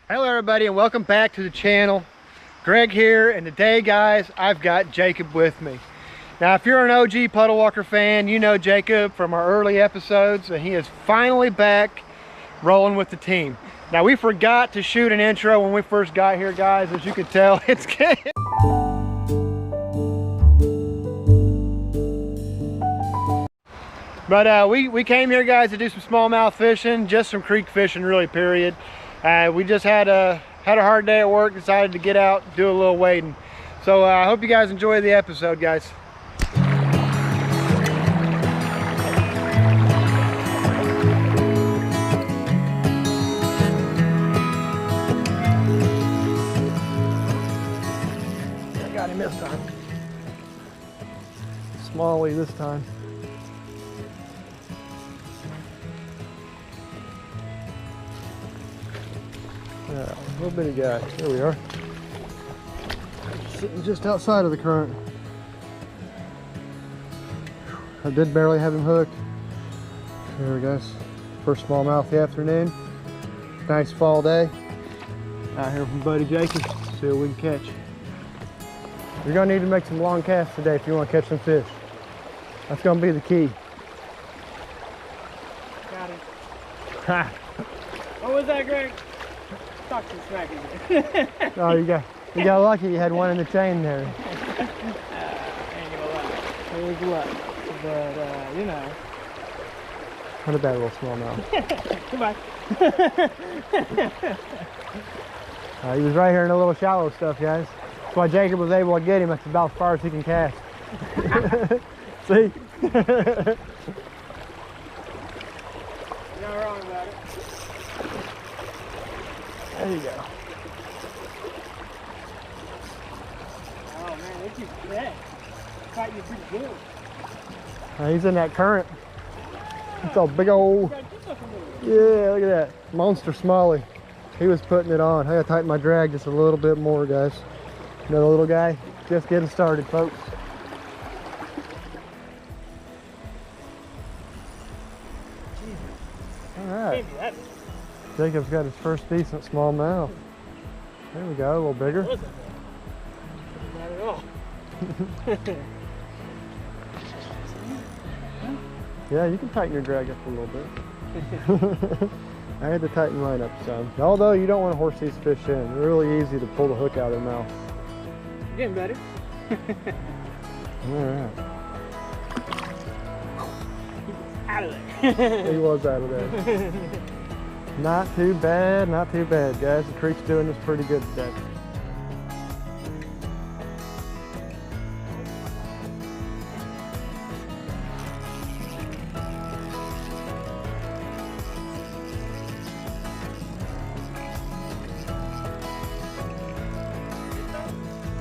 Hello everybody and welcome back to the channel. Greg here, and today guys I've got Jacob with me. Now if you're an OG Puddle Walker fan, you know Jacob from our early episodes, and he is finally back rolling with the team. Now we forgot to shoot an intro when we first got here guys, as you can tell. It's good. But we came here guys to do some smallmouth fishing, just some creek fishing really, period. We just had a hard day at work, decided to get out, do a little wading. So I hope you guys enjoy the episode, guys. I got him this time. Smallie this time. Yeah, little bitty guy. There we are. Sitting just outside of the current. I did barely have him hooked. There we go. First smallmouth of the afternoon. Nice fall day. Out here from Buddy Jacob. See what we can catch. You're gonna need to make some long casts today if you want to catch some fish. That's gonna be the key. Got it. Ha! What was that, Greg? Talk some smack again. Oh, you got lucky. You had one in the chain there. Ain't gonna lie. It was luck, but you know. What a bad little smallmouth. Goodbye. He was right here in the little shallow stuff, guys. That's why Jacob was able to get him. That's about as far as he can cast. See? You're not wrong about it. There you go. Oh man, look at that. Fighting you pretty good. He's in that current. It's a big old, yeah, look at that. Monster smallie. He was putting it on. I gotta tighten my drag just a little bit more, guys. Another little guy, just getting started, folks. All right. Jacob's got his first decent smallmouth. There we go, a little bigger. Not at all. Yeah, you can tighten your drag up a little bit. I had to tighten mine up some. Although you don't want to horse these fish in. They're really easy to pull the hook out of their mouth. Getting better. All right. Out of there. He was out of there. Not too bad, guys. The creek's doing this pretty good today.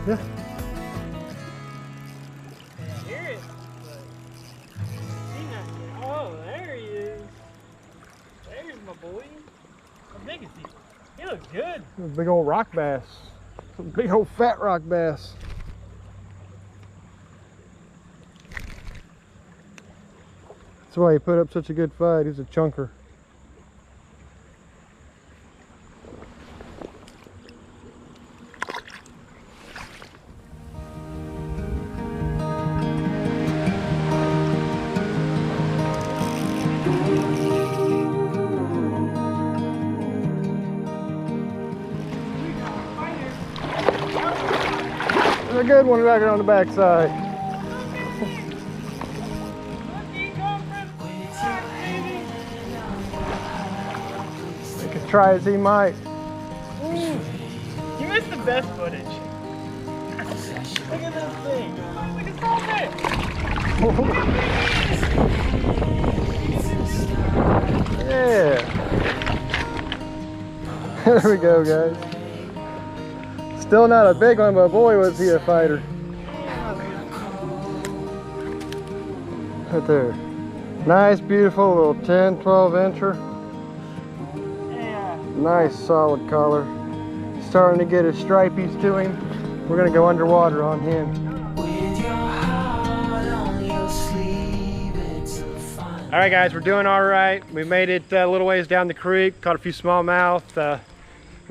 Yeah. I hear it, but see nothing. Oh, there he is. There's my boy. How big is he? He looks good. A big old rock bass. Some big old fat rock bass. That's why he put up such a good fight. He's a chunker. A good one right here on the backside. Make as try as he might. Ooh, you missed the best footage. Look at this thing. Look at that. Yeah. There we go, guys. Still not a big one, but boy was he a fighter. Right there. Nice, beautiful little 10, 12 incher. Yeah. Nice solid color. Starting to get his stripies to him. We're gonna go underwater on him. All right guys, we're doing all right. We made it a little ways down the creek, caught a few smallmouth.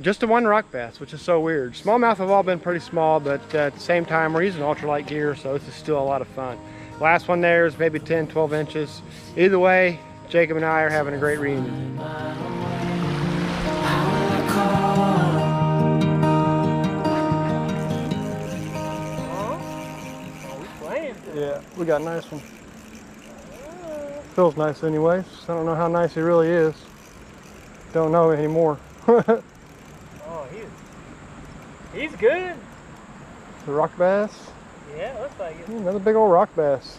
Just the one rock bass, which is so weird. Smallmouth have all been pretty small, but at the same time, we're using ultralight gear, so this is still a lot of fun. Last one there is maybe 10, 12 inches. Either way, Jacob and I are having a great reunion. Yeah, we got a nice one. Feels nice anyways. I don't know how nice he really is. Don't know anymore. Oh, he's good. The rock bass? Yeah, looks like it. Another big old rock bass.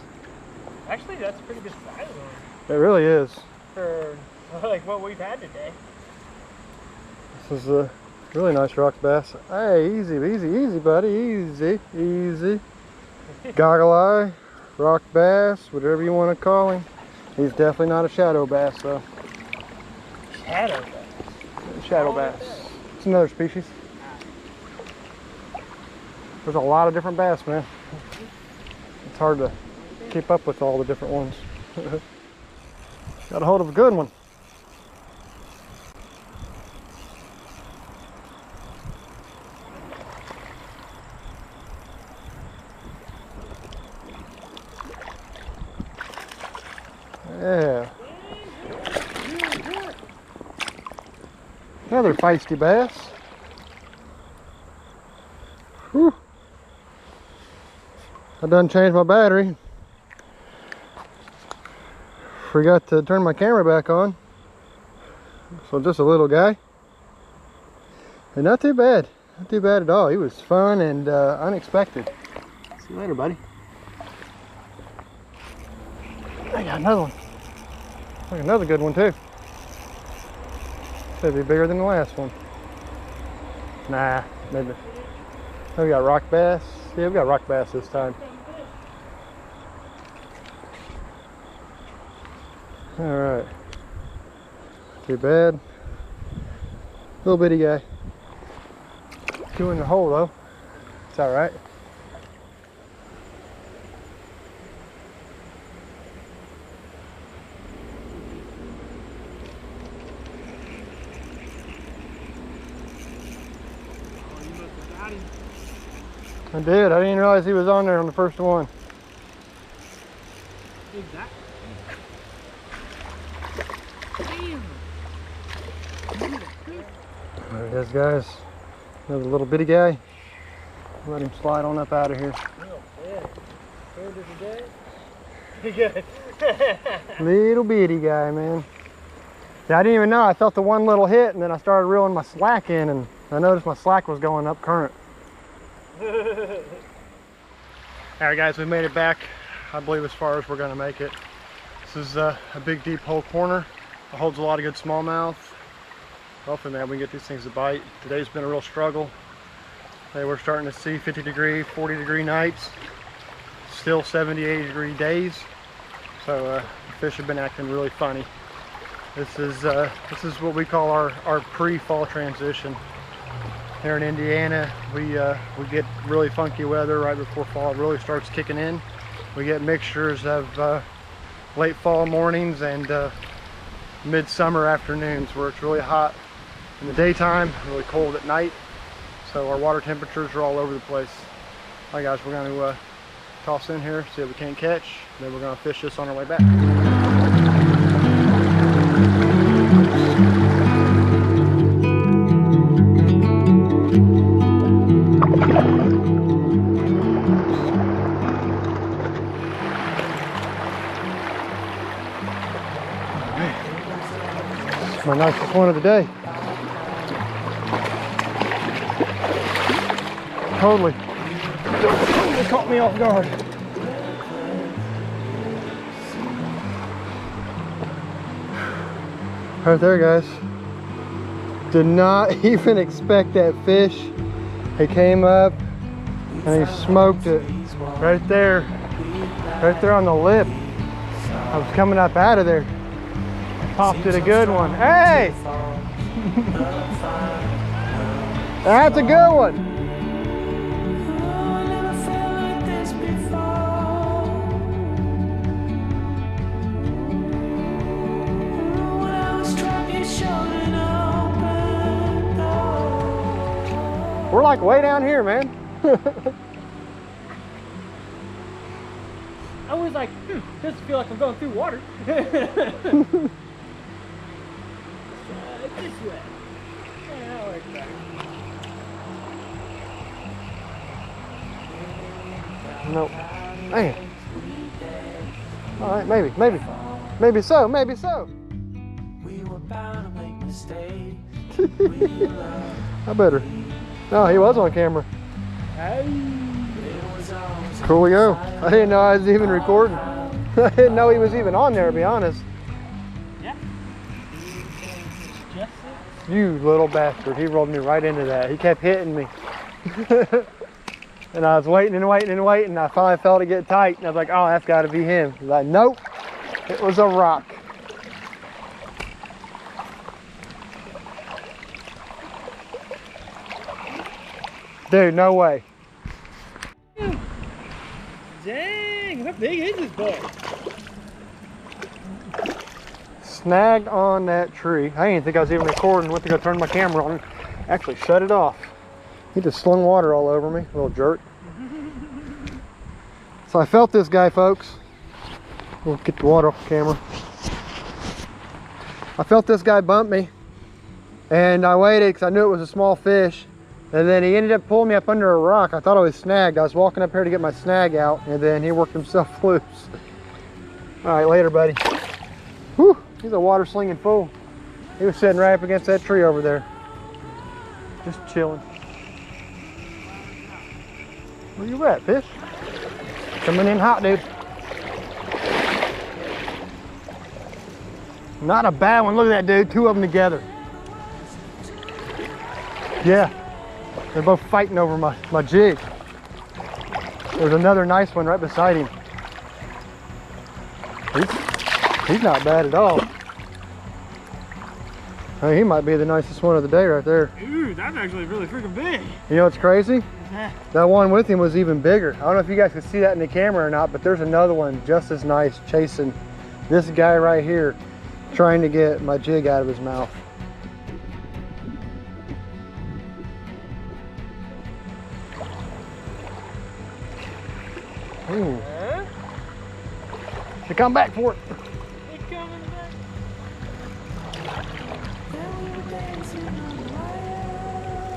Actually, that's a pretty good size one. It really is. For like what we've had today. This is a really nice rock bass. Hey, easy, easy, easy, buddy. Easy, easy. Goggle eye, rock bass, whatever you want to call him. He's definitely not a shadow bass, though. Shadow bass? Shadow bass. It's another species. There's a lot of different bass, man. It's hard to keep up with all the different ones. Got a hold of a good one. Yeah. Another feisty bass. Whew. I done changed my battery. Forgot to turn my camera back on. So just a little guy. And not too bad. Not too bad at all. He was fun and unexpected. See you later, buddy. I got another one. Like another good one too. Should be bigger than the last one. Nah, maybe. Oh, we got rock bass. Yeah, we got rock bass this time. All right. Too bad. Little bitty guy. Two in the hole though. It's all right. I did. I didn't even realize he was on there on the first one. Exactly. There he is, guys. Another little bitty guy. Let him slide on up out of here. Little bitty guy, man. Yeah, I didn't even know. I felt the one little hit, and then I started reeling my slack in, and I noticed my slack was going up current. Alright guys, we made it back, I believe, as far as we're going to make it. This is a big deep hole corner. It holds a lot of good smallmouth. Hopefully, man, we can get these things to bite. Today's been a real struggle. Hey, we're starting to see 50 degree, 40 degree nights. Still 70, 80 degree days. So the fish have been acting really funny. This is what we call our pre-fall transition. Here in Indiana, we get really funky weather right before fall really starts kicking in. We get mixtures of late fall mornings and midsummer afternoons where it's really hot in the daytime, really cold at night. So our water temperatures are all over the place. All right guys, we're going to toss in here, see if we can't catch, then we're going to fish this on our way back. My nicest one of the day. Totally caught me off guard. Right there, guys. Did not even expect that fish. He came up and he smoked it right there on the lip. I was coming up out of there. Popped it a good one. Hey! That's a good one. We're like way down here, man. I was like, doesn't feel like I'm going through water. This way. Yeah, that works better. Nope. Man. All right, maybe so, maybe so. We were bound to make mistakes. I better. No, he was on camera. Hey. Coolio. I didn't know I was even recording. I didn't know he was even on there, to be honest. Yeah. Just it. You little bastard. He rolled me right into that. He kept hitting me. And I was waiting and waiting and waiting. I finally felt it get tight. And I was like, oh, that's got to be him. He's like, nope. It was a rock. Dude, no way. Dang, how big is this boy? Snagged on that tree. I didn't think I was even recording. Went to go turn my camera on. Actually shut it off. He just slung water all over me, little jerk. So I felt this guy, folks. We'll get the water off the camera. I felt this guy bump me, and I waited because I knew it was a small fish. And then he ended up pulling me up under a rock. I thought I was snagged. I was walking up here to get my snag out, and then he worked himself loose. All right, later, buddy. Whew, he's a water slinging fool. He was sitting right up against that tree over there. Just chilling. Where you at, fish? Coming in hot, dude. Not a bad one. Look at that, dude. Two of them together. Yeah. They're both fighting over my jig. There's another nice one right beside him. He's not bad at all. Hey, he might be the nicest one of the day right there. Ooh, that's actually really freaking big. You know what's crazy? That one with him was even bigger. I don't know if you guys can see that in the camera or not, but there's another one just as nice chasing this guy right here, trying to get my jig out of his mouth. Ooh. They come back for it. He's coming back.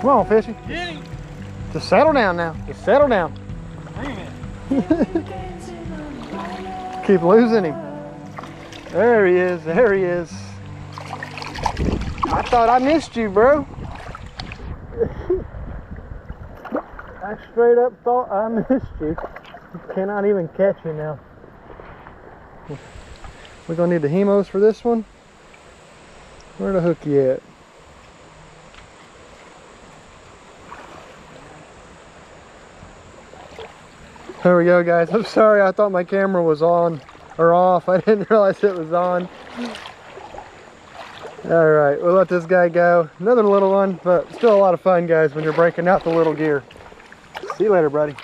Come on, fishy. Get him. Just settle down now. Just settle down. Bring it. Keep losing him. There he is. There he is. I thought I missed you, bro. I straight up thought I missed you. Cannot even catch you now. We're gonna need the hemos for this one. Where the hooky at? There we go, guys. I'm sorry, I thought my camera was on or off. I didn't realize it was on. All right, we'll let this guy go. Another little one, but still a lot of fun, guys, when you're breaking out the little gear. See you later, buddy.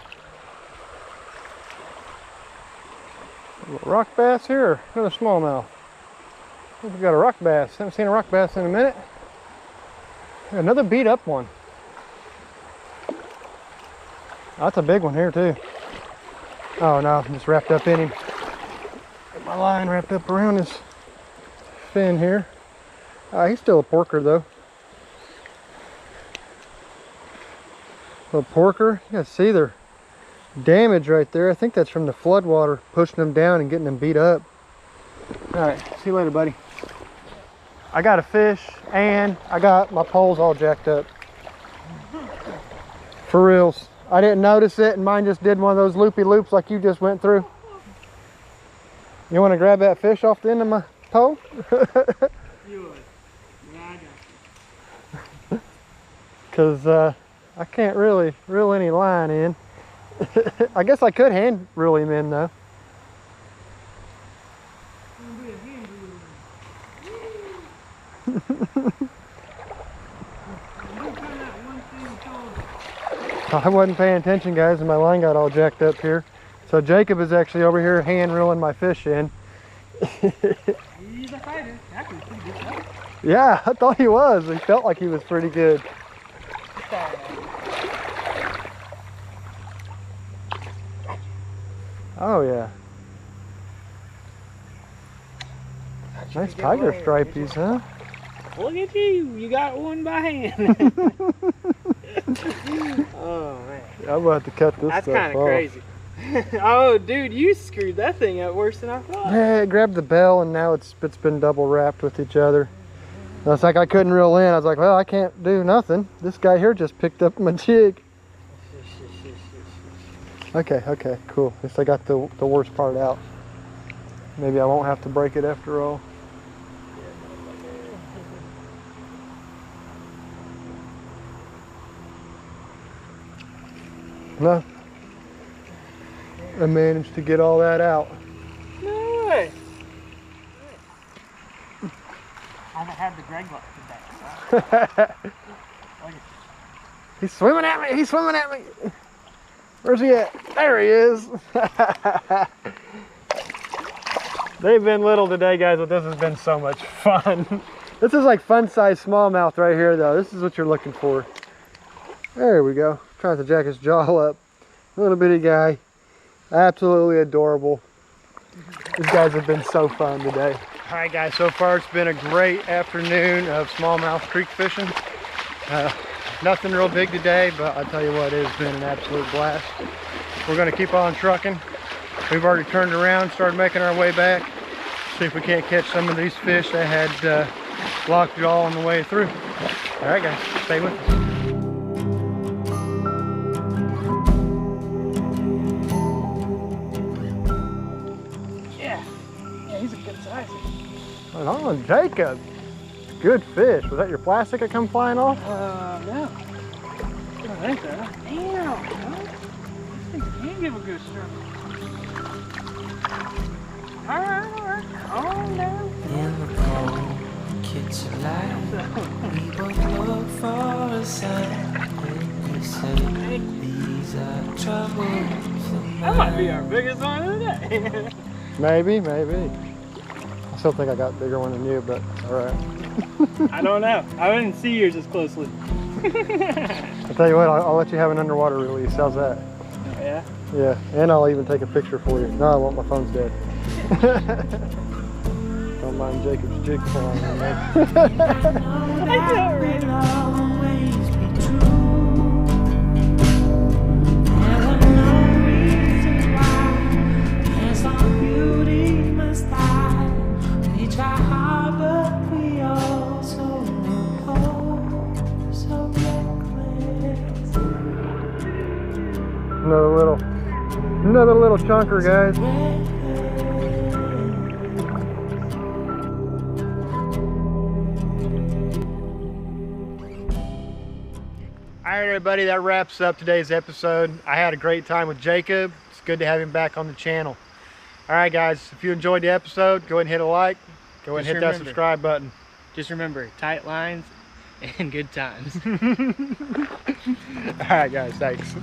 A little rock bass here, another smallmouth. I think we got a rock bass. Haven't seen a rock bass in a minute. Another beat up one. That's a big one here too. Oh no, I'm just wrapped up in him. Got my line wrapped up around his fin here. He's still a porker though. Little porker. You guys see their damage right there. I think that's from the flood water pushing them down and getting them beat up. All right, see you later, buddy. I got a fish and I got my poles all jacked up. For reals. I didn't notice it and mine just did one of those loopy loops like you just went through. You want to grab that fish off the end of my pole? You would. Yeah, I got you. Because I can't really reel any line in. I guess I could hand reel him in though. I wasn't paying attention, guys, and my line got all jacked up here. So Jacob is actually over here hand reeling my fish in. He's a fighter. Actually, pretty good fighter. Yeah, I thought he was. He felt like he was pretty good. Sorry, man. Oh yeah. Nice tiger stripies, huh? Look at you. You got one by hand. Oh, man. I'm about to cut this That's stuff kind of off. crazy. Oh, dude, you screwed that thing up worse than I thought. Yeah, I grabbed the bell and now it's been double wrapped with each other. And it's like I couldn't reel in. I was like, well, I can't do nothing. This guy here just picked up my jig. Okay, cool. At least I got the worst part out. Maybe I won't have to break it after all. No. I managed to get all that out. No way. I haven't had the Greg luck today. So. He's swimming at me. He's swimming at me. Where's he at? There he is. They've been little today, guys, but this has been so much fun. This is like fun-sized smallmouth right here, though. This is what you're looking for. There we go. Trying to jack his jaw up. Little bitty guy. Absolutely adorable. These guys have been so fun today. All right, guys, so far it's been a great afternoon of smallmouth creek fishing. Nothing real big today, but I'll tell you what, it has been an absolute blast. We're gonna keep on trucking. We've already turned around, started making our way back. See if we can't catch some of these fish that had blocked it all on the way through. All right, guys, stay with us. Yeah, he's a good size. Right on, Jacob. Good fish. Was that your plastic that come flying off? No. I don't think so. Damn, no. This thing can give a good struggle. Alright. Oh, no. In the cold kitchen light, we both look for a sign. When you say these are troubles. That might be our biggest one of the day. Maybe. I still think I got a bigger one than you, but all right. I don't know. I didn't see yours as closely. I'll tell you what, I'll let you have an underwater release. How's that? Oh, yeah? Yeah, and I'll even take a picture for you. No, I won't. My phone's dead. Don't mind Jacob's jig flying on there. I know, right? Another little chunker, guys. All right, everybody, that wraps up today's episode. I had a great time with Jacob. It's good to have him back on the channel. All right, guys, if you enjoyed the episode, go ahead and hit a like. Go ahead and hit that subscribe button. Just remember, tight lines and good times. All right, guys, thanks.